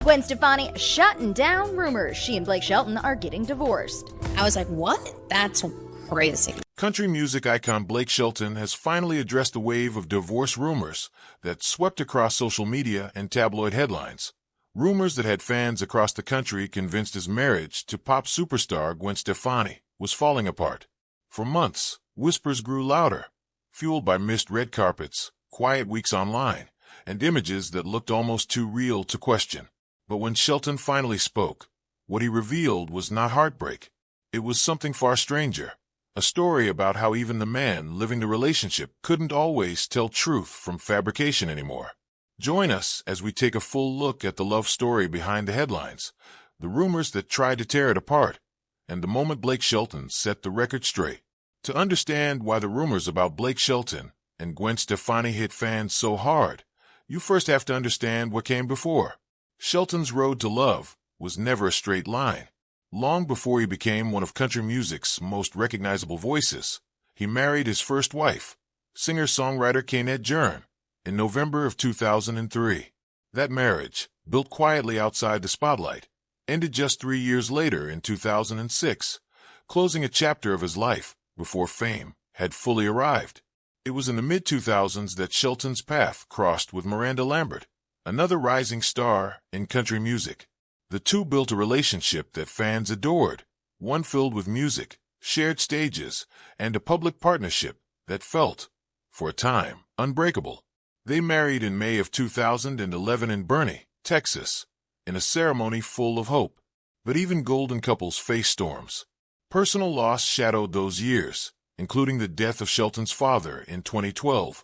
Gwen Stefani shutting down rumors she and Blake Shelton are getting divorced. I was like, what? That's crazy. Country music icon Blake Shelton has finally addressed a wave of divorce rumors that swept across social media and tabloid headlines. Rumors that had fans across the country convinced his marriage to pop superstar Gwen Stefani was falling apart. For months, whispers grew louder, fueled by missed red carpets, quiet weeks online, and images that looked almost too real to question. But when Shelton finally spoke, what he revealed was not heartbreak. It was something far stranger. A story about how even the man living the relationship couldn't always tell truth from fabrication anymore. Join us as we take a full look at the love story behind the headlines, the rumors that tried to tear it apart, and the moment Blake Shelton set the record straight. To understand why the rumors about Blake Shelton and Gwen Stefani hit fans so hard, you first have to understand what came before. Shelton's road to love was never a straight line. Long before he became one of country music's most recognizable voices, he married his first wife, singer-songwriter Kynette Jerem, in November of 2003. That marriage, built quietly outside the spotlight, ended just 3 years later in 2006, closing a chapter of his life before fame had fully arrived. It was in the mid-2000s that Shelton's path crossed with Miranda Lambert, another rising star in country music. The two built a relationship that fans adored, one filled with music, shared stages, and a public partnership that felt, for a time, unbreakable. They married in May of 2011 in Boerne, Texas, in a ceremony full of hope. But even golden couples face storms. Personal loss shadowed those years, including the death of Shelton's father in 2012,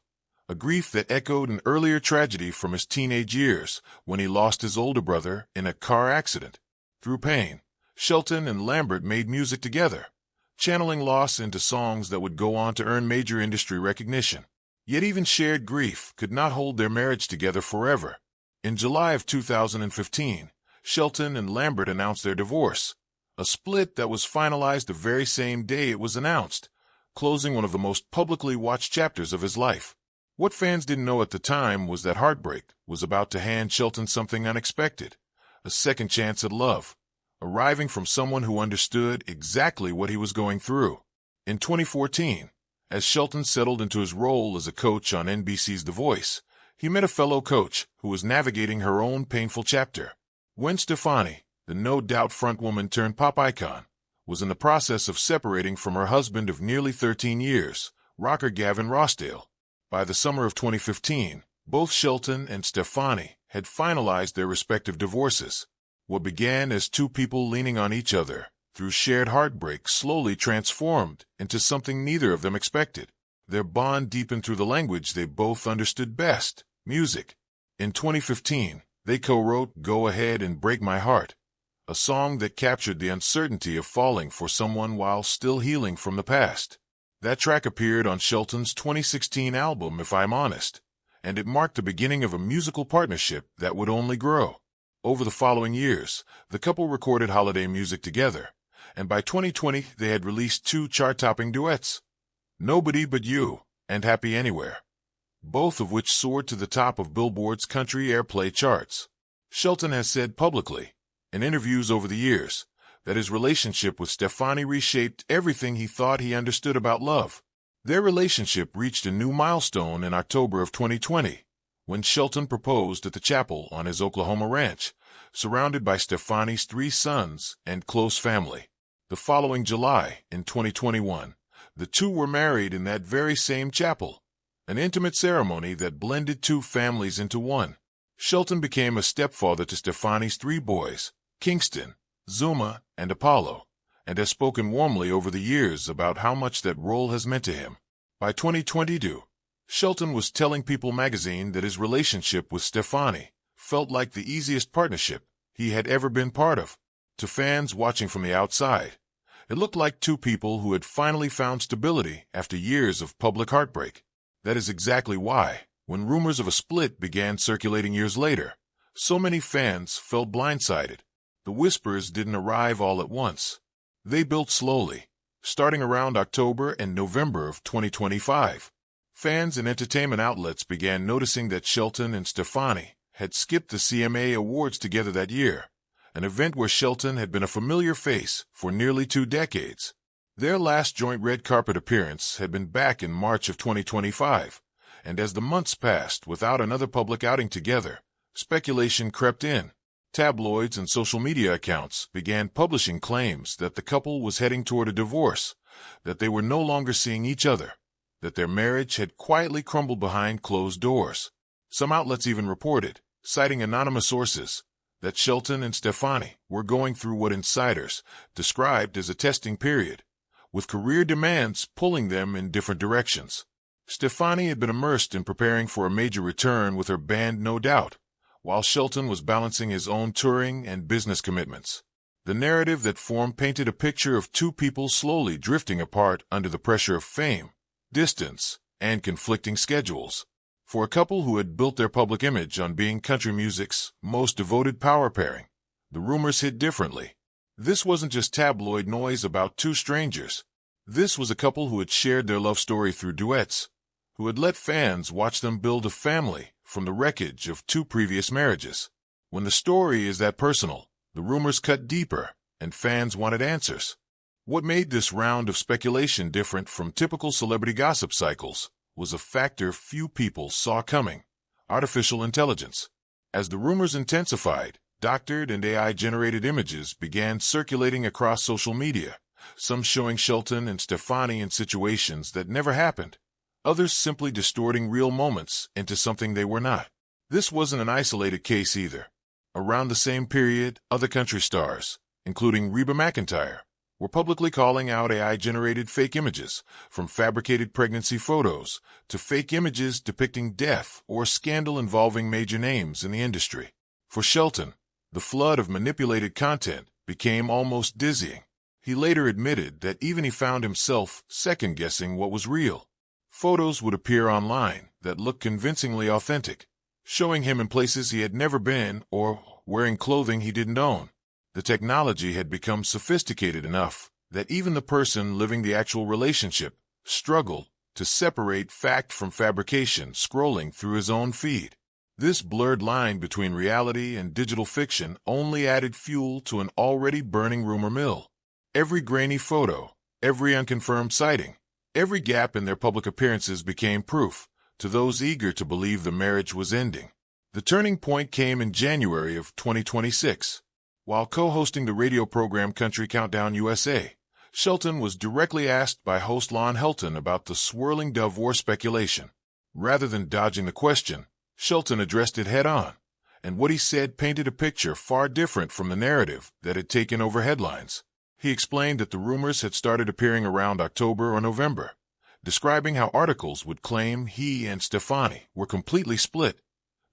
a grief that echoed an earlier tragedy from his teenage years when he lost his older brother in a car accident. Through pain, Shelton and Lambert made music together, channeling loss into songs that would go on to earn major industry recognition. Yet even shared grief could not hold their marriage together forever. In July of 2015, Shelton and Lambert announced their divorce, a split that was finalized the very same day it was announced, closing one of the most publicly watched chapters of his life. What fans didn't know at the time was that heartbreak was about to hand Shelton something unexpected, a second chance at love, arriving from someone who understood exactly what he was going through. In 2014, as Shelton settled into his role as a coach on NBC's The Voice, he met a fellow coach who was navigating her own painful chapter. Gwen Stefani, the no-doubt frontwoman turned pop icon, was in the process of separating from her husband of nearly 13 years, rocker Gavin Rossdale. By the summer of 2015, both Shelton and Stefani had finalized their respective divorces. What began as two people leaning on each other through shared heartbreak slowly transformed into something neither of them expected. Their bond deepened through the language they both understood best, music. In 2015, they co-wrote Go Ahead and Break My Heart, a song that captured the uncertainty of falling for someone while still healing from the past. That track appeared on Shelton's 2016 album If I'm Honest, and it marked the beginning of a musical partnership that would only grow. Over the following years, the couple recorded holiday music together, and by 2020 they had released two chart-topping duets, Nobody But You and Happy Anywhere, both of which soared to the top of Billboard's country airplay charts. Shelton has said publicly, in interviews over the years, that his relationship with Stefani reshaped everything he thought he understood about love. Their relationship reached a new milestone in October of 2020, when Shelton proposed at the chapel on his Oklahoma ranch, surrounded by Stefani's 3 sons and close family. The following July, in 2021, the two were married in that very same chapel, an intimate ceremony that blended 2 families into one. Shelton became a stepfather to Stefani's 3 boys, Kingston, Zuma, and Apollo, and has spoken warmly over the years about how much that role has meant to him. By 2022, Shelton was telling People magazine that his relationship with Stefani felt like the easiest partnership he had ever been part of. To fans watching from the outside, it looked like 2 people who had finally found stability after years of public heartbreak. That is exactly why, when rumors of a split began circulating years later, so many fans felt blindsided. The whispers didn't arrive all at once. They built slowly, starting around October and November of 2025. Fans and entertainment outlets began noticing that Shelton and Stefani had skipped the CMA Awards together that year, an event where Shelton had been a familiar face for nearly 2 decades. Their last joint red carpet appearance had been back in March of 2025, and as the months passed without another public outing together, speculation crept in. Tabloids and social media accounts began publishing claims that the couple was heading toward a divorce, that they were no longer seeing each other, that their marriage had quietly crumbled behind closed doors. Some outlets even reported, citing anonymous sources, that Shelton and Stefani were going through what insiders described as a testing period, with career demands pulling them in different directions. Stefani had been immersed in preparing for a major return with her band No Doubt, while Shelton was balancing his own touring and business commitments. The narrative that formed painted a picture of two people slowly drifting apart under the pressure of fame, distance, and conflicting schedules. For a couple who had built their public image on being country music's most devoted power pairing, the rumors hit differently. This wasn't just tabloid noise about two strangers. This was a couple who had shared their love story through duets, who had let fans watch them build a family from the wreckage of 2 previous marriages. When the story is that personal, the rumors cut deeper, and fans wanted answers. What made this round of speculation different from typical celebrity gossip cycles was a factor few people saw coming: artificial intelligence. As the rumors intensified, doctored and AI-generated images began circulating across social media, some showing Shelton and Stefani in situations that never happened, others simply distorting real moments into something they were not. This wasn't an isolated case either. Around the same period, other country stars, including Reba McEntire, were publicly calling out AI-generated fake images, from fabricated pregnancy photos to fake images depicting death or scandal involving major names in the industry. For Shelton, the flood of manipulated content became almost dizzying. He later admitted that even he found himself second-guessing what was real. Photos would appear online that looked convincingly authentic, showing him in places he had never been or wearing clothing he didn't own. The technology had become sophisticated enough that even the person living the actual relationship struggled to separate fact from fabrication scrolling through his own feed. This blurred line between reality and digital fiction only added fuel to an already burning rumor mill. Every grainy photo, every unconfirmed sighting, every gap in their public appearances became proof to those eager to believe the marriage was ending. The turning point came in January of 2026. While co-hosting the radio program Country Countdown USA, Shelton was directly asked by host Lon Helton about the swirling divorce speculation. Rather than dodging the question, Shelton addressed it head-on, and what he said painted a picture far different from the narrative that had taken over headlines. He explained that the rumors had started appearing around October or November, describing how articles would claim he and Stefani were completely split,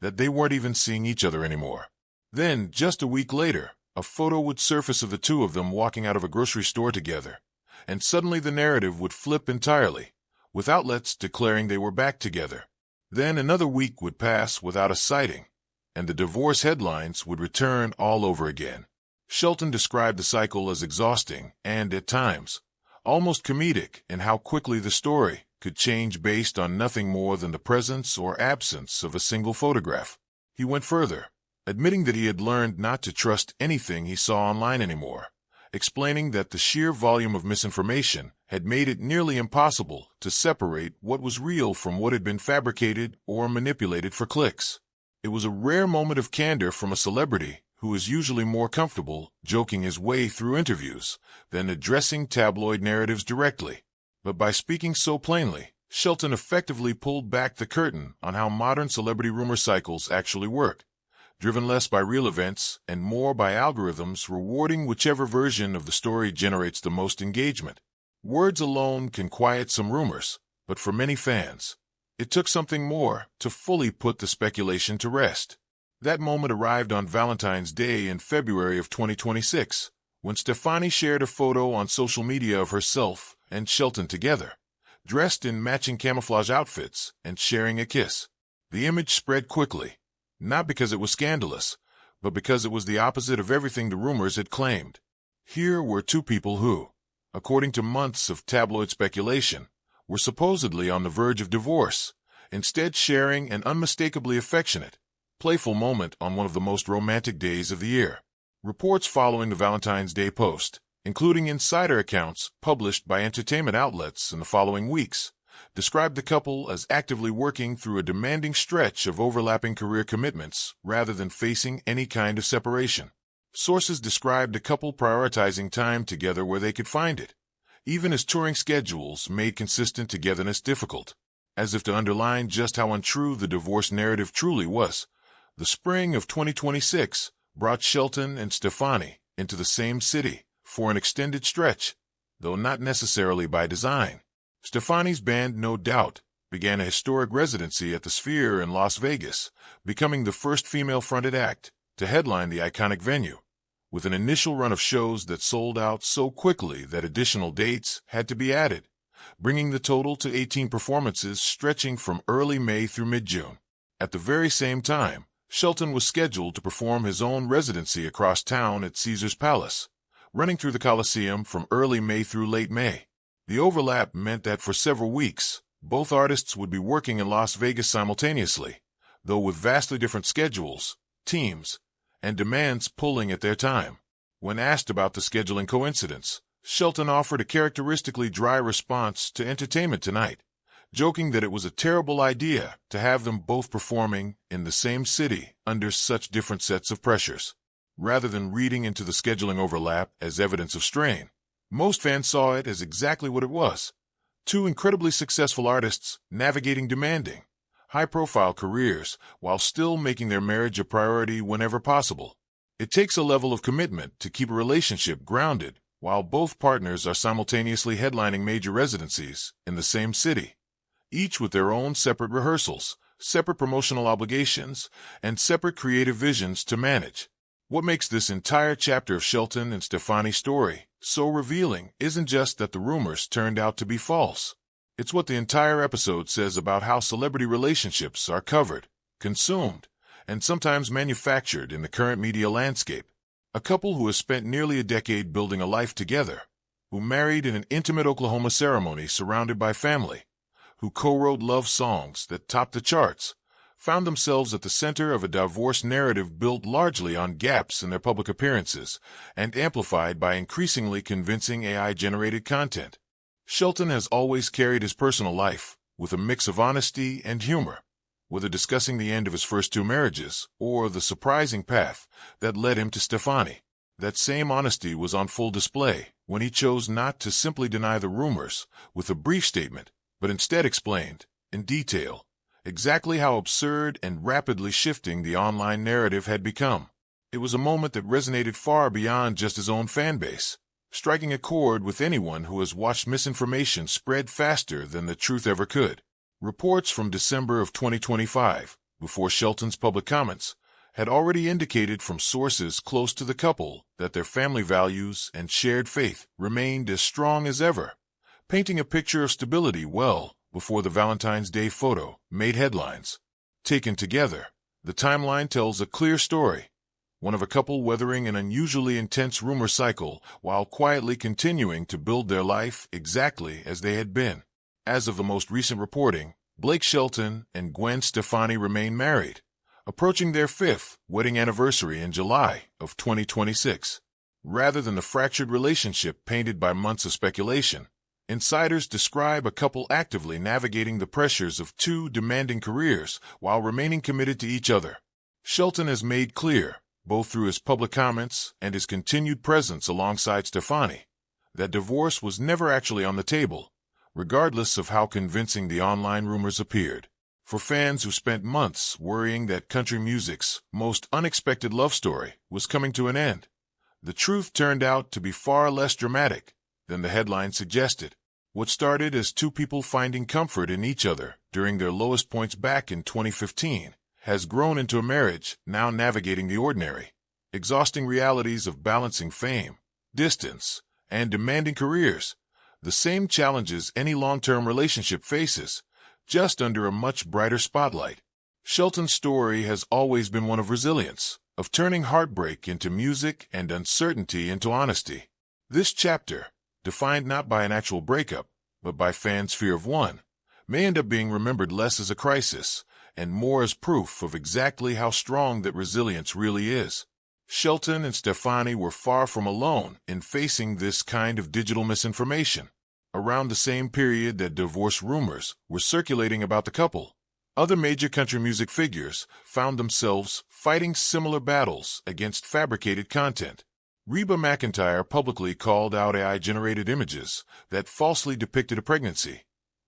that they weren't even seeing each other anymore. Then, just a week later, a photo would surface of the two of them walking out of a grocery store together, and suddenly the narrative would flip entirely, with outlets declaring they were back together. Then another week would pass without a sighting, and the divorce headlines would return all over again. Shelton described the cycle as exhausting and, at times, almost comedic in how quickly the story could change based on nothing more than the presence or absence of a single photograph. He went further, admitting that he had learned not to trust anything he saw online anymore, explaining that the sheer volume of misinformation had made it nearly impossible to separate what was real from what had been fabricated or manipulated for clicks. It was a rare moment of candor from a celebrity who is usually more comfortable joking his way through interviews than addressing tabloid narratives directly. But by speaking so plainly, Shelton effectively pulled back the curtain on how modern celebrity rumor cycles actually work, driven less by real events and more by algorithms rewarding whichever version of the story generates the most engagement. Words alone can quiet some rumors, but for many fans, it took something more to fully put the speculation to rest. That moment arrived on Valentine's Day in February of 2026, when Stefani shared a photo on social media of herself and Shelton together, dressed in matching camouflage outfits and sharing a kiss. The image spread quickly, not because it was scandalous, but because it was the opposite of everything the rumors had claimed. Here were two people who, according to months of tabloid speculation, were supposedly on the verge of divorce, instead sharing an unmistakably affectionate, playful moment on one of the most romantic days of the year. Reports following the Valentine's Day post, including insider accounts published by entertainment outlets in the following weeks, described the couple as actively working through a demanding stretch of overlapping career commitments rather than facing any kind of separation. Sources described the couple prioritizing time together where they could find it, even as touring schedules made consistent togetherness difficult. As if to underline just how untrue the divorce narrative truly was, the spring of 2026 brought Shelton and Stefani into the same city for an extended stretch, though not necessarily by design. Stefani's band, No Doubt, began a historic residency at the Sphere in Las Vegas, becoming the first female-fronted act to headline the iconic venue, with an initial run of shows that sold out so quickly that additional dates had to be added, bringing the total to 18 performances stretching from early May through mid-June. At the very same time, Shelton was scheduled to perform his own residency across town at Caesar's Palace, running through the Coliseum from early May through late May. The overlap meant that for several weeks, both artists would be working in Las Vegas simultaneously, though with vastly different schedules, teams, and demands pulling at their time. When asked about the scheduling coincidence, Shelton offered a characteristically dry response to Entertainment Tonight, joking that it was a terrible idea to have them both performing in the same city under such different sets of pressures. Rather than reading into the scheduling overlap as evidence of strain, most fans saw it as exactly what it was: two incredibly successful artists navigating demanding, high-profile careers while still making their marriage a priority whenever possible. It takes a level of commitment to keep a relationship grounded while both partners are simultaneously headlining major residencies in the same city, each with their own separate rehearsals, separate promotional obligations, and separate creative visions to manage. What makes this entire chapter of Shelton and Stefani's story so revealing isn't just that the rumors turned out to be false. It's what the entire episode says about how celebrity relationships are covered, consumed, and sometimes manufactured in the current media landscape. A couple who has spent nearly a decade building a life together, who married in an intimate Oklahoma ceremony surrounded by family, who co-wrote love songs that topped the charts, found themselves at the center of a divorce narrative built largely on gaps in their public appearances and amplified by increasingly convincing AI-generated content. Shelton has always carried his personal life with a mix of honesty and humor, whether discussing the end of his first two marriages or the surprising path that led him to Stefani. That same honesty was on full display when he chose not to simply deny the rumors with a brief statement, but instead explained, in detail, exactly how absurd and rapidly shifting the online narrative had become. It was a moment that resonated far beyond just his own fan base, striking a chord with anyone who has watched misinformation spread faster than the truth ever could. Reports from December of 2025, before Shelton's public comments, had already indicated from sources close to the couple that their family values and shared faith remained as strong as ever, painting a picture of stability well before the Valentine's Day photo made headlines. Taken together, the timeline tells a clear story, one of a couple weathering an unusually intense rumor cycle while quietly continuing to build their life exactly as they had been. As of the most recent reporting, Blake Shelton and Gwen Stefani remain married, approaching their 5th wedding anniversary in July of 2026. Rather than the fractured relationship painted by months of speculation, insiders describe a couple actively navigating the pressures of two demanding careers while remaining committed to each other. Shelton has made clear, both through his public comments and his continued presence alongside Stefani, that divorce was never actually on the table, regardless of how convincing the online rumors appeared. For fans who spent months worrying that country music's most unexpected love story was coming to an end, the truth turned out to be far less dramatic than the headline suggested. What started as two people finding comfort in each other during their lowest points back in 2015 has grown into a marriage now navigating the ordinary, exhausting realities of balancing fame, distance, and demanding careers, the same challenges any long-term relationship faces, just under a much brighter spotlight. Shelton's story has always been one of resilience, of turning heartbreak into music and uncertainty into honesty. This chapter, defined not by an actual breakup, but by fans' fear of one, may end up being remembered less as a crisis and more as proof of exactly how strong that resilience really is. Shelton and Stefani were far from alone in facing this kind of digital misinformation. Around the same period that divorce rumors were circulating about the couple, other major country music figures found themselves fighting similar battles against fabricated content. Reba McEntire publicly called out AI-generated images that falsely depicted a pregnancy,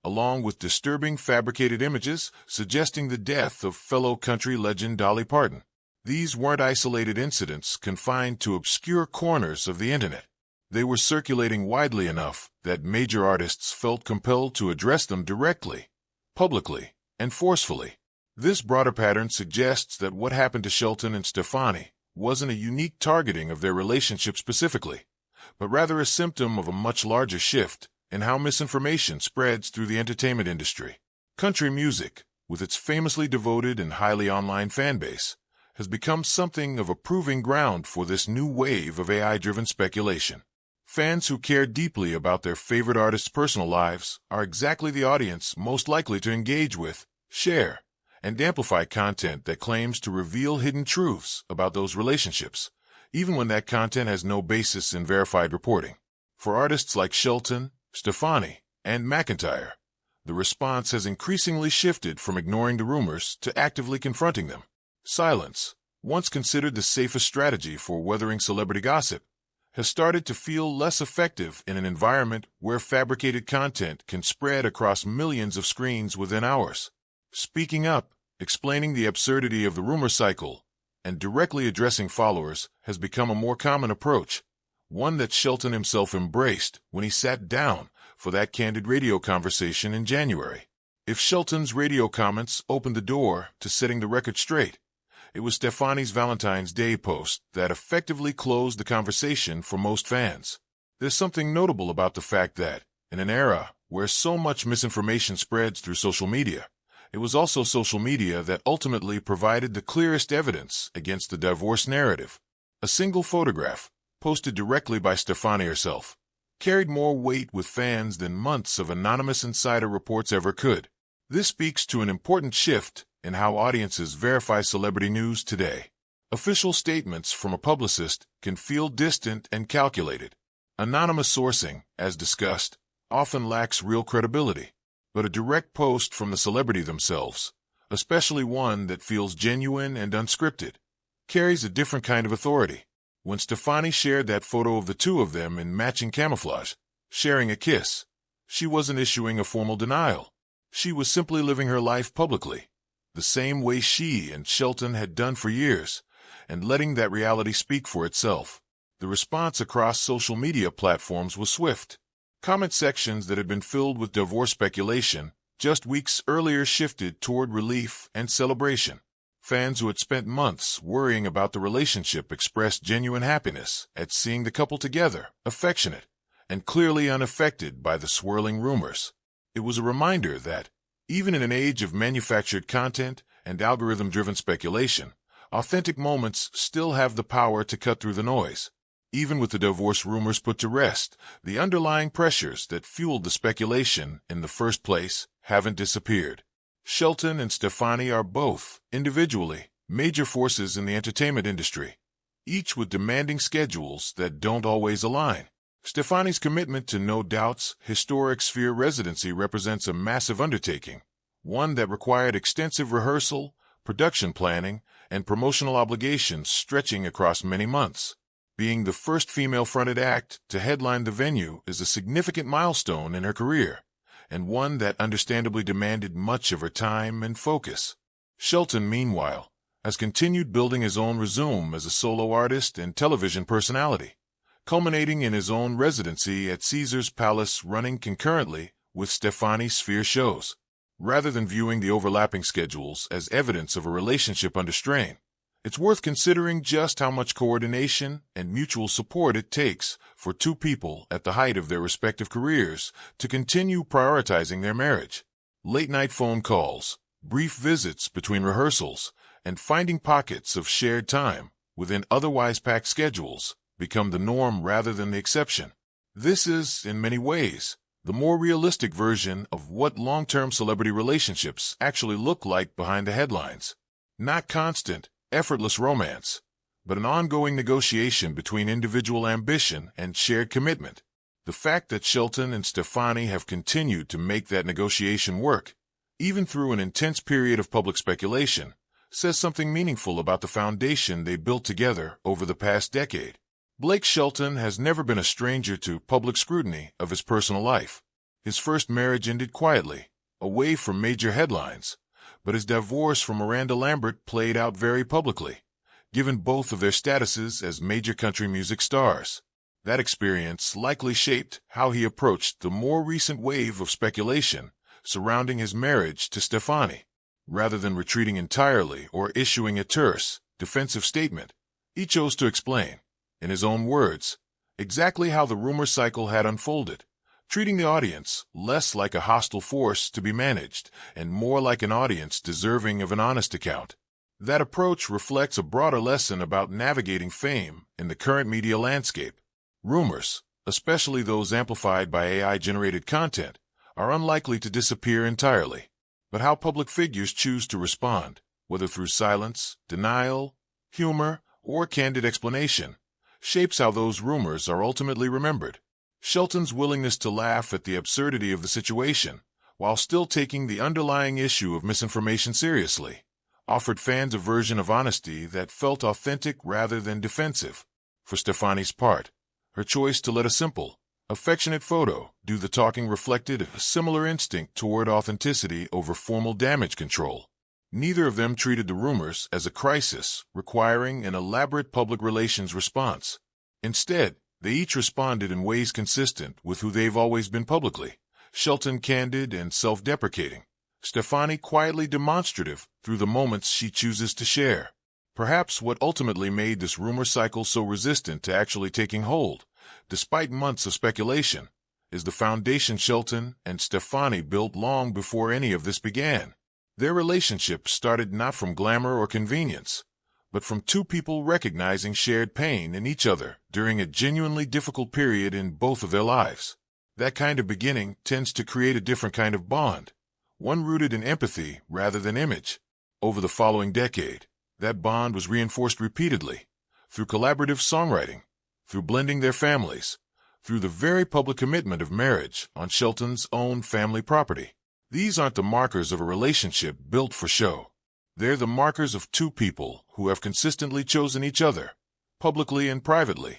along with disturbing fabricated images suggesting the death of fellow country legend Dolly Parton. These weren't isolated incidents confined to obscure corners of the internet. They were circulating widely enough that major artists felt compelled to address them directly, publicly, and forcefully. This broader pattern suggests that what happened to Shelton and Stefani wasn't a unique targeting of their relationship specifically, but rather a symptom of a much larger shift in how misinformation spreads through the entertainment industry. Country music, with its famously devoted and highly online fan base, has become something of a proving ground for this new wave of AI-driven speculation. Fans who care deeply about their favorite artists' personal lives are exactly the audience most likely to engage with, share, and amplify content that claims to reveal hidden truths about those relationships, even when that content has no basis in verified reporting. For artists like Shelton, Stefani, and McEntire, the response has increasingly shifted from ignoring the rumors to actively confronting them. Silence, once considered the safest strategy for weathering celebrity gossip, has started to feel less effective in an environment where fabricated content can spread across millions of screens within hours. Speaking up, explaining the absurdity of the rumor cycle, and directly addressing followers has become a more common approach, one that Shelton himself embraced when he sat down for that candid radio conversation in January. If Shelton's radio comments opened the door to setting the record straight, it was Stefani's Valentine's Day post that effectively closed the conversation for most fans. There's something notable about the fact that, in an era where so much misinformation spreads through social media, it was also social media that ultimately provided the clearest evidence against the divorce narrative. A single photograph, posted directly by Stefani herself, carried more weight with fans than months of anonymous insider reports ever could. This speaks to an important shift in how audiences verify celebrity news today. Official statements from a publicist can feel distant and calculated. Anonymous sourcing, as discussed, often lacks real credibility. But a direct post from the celebrity themselves, especially one that feels genuine and unscripted, carries a different kind of authority. When Stefani shared that photo of the two of them in matching camouflage, sharing a kiss, she wasn't issuing a formal denial. She was simply living her life publicly, the same way she and Shelton had done for years, and letting that reality speak for itself. The response across social media platforms was swift. Comment sections that had been filled with divorce speculation just weeks earlier shifted toward relief and celebration. Fans who had spent months worrying about the relationship expressed genuine happiness at seeing the couple together, affectionate, and clearly unaffected by the swirling rumors. It was a reminder that, even in an age of manufactured content and algorithm-driven speculation, authentic moments still have the power to cut through the noise. Even with the divorce rumors put to rest, the underlying pressures that fueled the speculation in the first place haven't disappeared. Shelton and Stefani are both, individually, major forces in the entertainment industry, each with demanding schedules that don't always align. Stefani's commitment to No Doubt's historic Sphere residency represents a massive undertaking, one that required extensive rehearsal, production planning, and promotional obligations stretching across many months. Being the first female-fronted act to headline the venue is a significant milestone in her career, and one that understandably demanded much of her time and focus. Shelton, meanwhile, has continued building his own resume as a solo artist and television personality, culminating in his own residency at Caesar's Palace running concurrently with Stefani's Sphere shows. Rather than viewing the overlapping schedules as evidence of a relationship under strain, it's worth considering just how much coordination and mutual support it takes for two people at the height of their respective careers to continue prioritizing their marriage. Late-night phone calls, brief visits between rehearsals, and finding pockets of shared time within otherwise packed schedules become the norm rather than the exception. This is, in many ways, the more realistic version of what long-term celebrity relationships actually look like behind the headlines. Not constant, effortless romance, but an ongoing negotiation between individual ambition and shared commitment. The fact that Shelton and Stefani have continued to make that negotiation work, even through an intense period of public speculation, says something meaningful about the foundation they built together over the past decade. Blake Shelton has never been a stranger to public scrutiny of his personal life. His first marriage ended quietly, away from major headlines, but his divorce from Miranda Lambert played out very publicly, given both of their statuses as major country music stars. That experience likely shaped how he approached the more recent wave of speculation surrounding his marriage to Stefani. Rather than retreating entirely or issuing a terse, defensive statement, he chose to explain, in his own words, exactly how the rumor cycle had unfolded, treating the audience less like a hostile force to be managed and more like an audience deserving of an honest account. That approach reflects a broader lesson about navigating fame in the current media landscape. Rumors, especially those amplified by AI-generated content, are unlikely to disappear entirely. But how public figures choose to respond, whether through silence, denial, humor, or candid explanation, shapes how those rumors are ultimately remembered. Shelton's willingness to laugh at the absurdity of the situation, while still taking the underlying issue of misinformation seriously, offered fans a version of honesty that felt authentic rather than defensive. For Stefani's part, her choice to let a simple, affectionate photo do the talking reflected a similar instinct toward authenticity over formal damage control. Neither of them treated the rumors as a crisis requiring an elaborate public relations response. Instead, they each responded in ways consistent with who they've always been publicly. Shelton candid and self-deprecating, Stefani quietly demonstrative through the moments she chooses to share. Perhaps what ultimately made this rumor cycle so resistant to actually taking hold, despite months of speculation, is the foundation Shelton and Stefani built long before any of this began. Their relationship started not from glamour or convenience, but from two people recognizing shared pain in each other during a genuinely difficult period in both of their lives. That kind of beginning tends to create a different kind of bond, one rooted in empathy rather than image. Over the following decade, that bond was reinforced repeatedly, through collaborative songwriting, through blending their families, through the very public commitment of marriage on Shelton's own family property. These aren't the markers of a relationship built for show. They're the markers of two people who have consistently chosen each other, publicly and privately,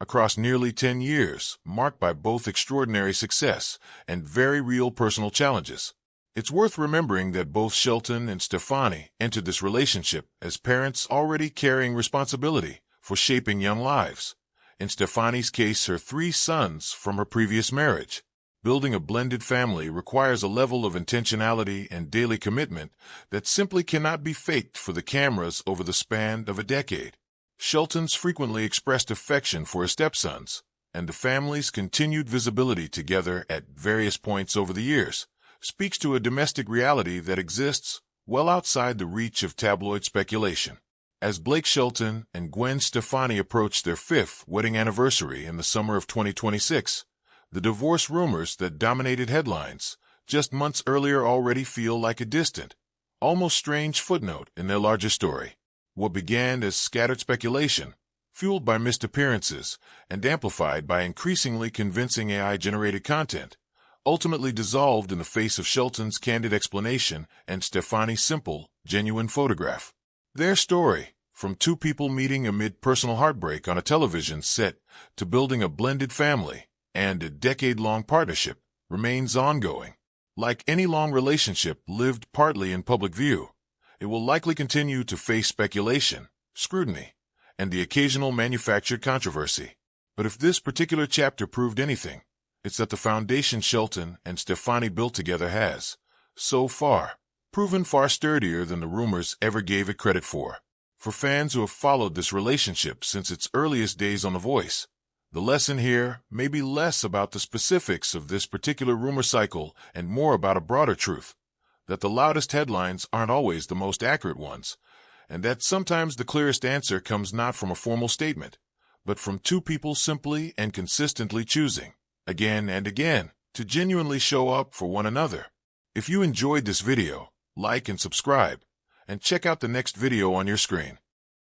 across nearly 10 years, marked by both extraordinary success and very real personal challenges. It's worth remembering that both Shelton and Stefani entered this relationship as parents already carrying responsibility for shaping young lives. In Stefani's case, her 3 sons from her previous marriage. Building a blended family requires a level of intentionality and daily commitment that simply cannot be faked for the cameras over the span of a decade. Shelton's frequently expressed affection for his stepsons, and the family's continued visibility together at various points over the years, speaks to a domestic reality that exists well outside the reach of tabloid speculation. As Blake Shelton and Gwen Stefani approach their 5th wedding anniversary in the summer of 2026, the divorce rumors that dominated headlines just months earlier already feel like a distant, almost strange footnote in their larger story. What began as scattered speculation, fueled by missed appearances and amplified by increasingly convincing AI-generated content, ultimately dissolved in the face of Shelton's candid explanation and Stefani's simple, genuine photograph. Their story, from two people meeting amid personal heartbreak on a television set to building a blended family and a decade-long partnership, remains ongoing. Like any long relationship lived partly in public view, it will likely continue to face speculation, scrutiny, and the occasional manufactured controversy. But if this particular chapter proved anything, it's that the foundation Shelton and Stefani built together has, so far, proven far sturdier than the rumors ever gave it credit for. For fans who have followed this relationship since its earliest days on The Voice, the lesson here may be less about the specifics of this particular rumor cycle and more about a broader truth, that the loudest headlines aren't always the most accurate ones, and that sometimes the clearest answer comes not from a formal statement, but from two people simply and consistently choosing, again and again, to genuinely show up for one another. If you enjoyed this video, like and subscribe, and check out the next video on your screen.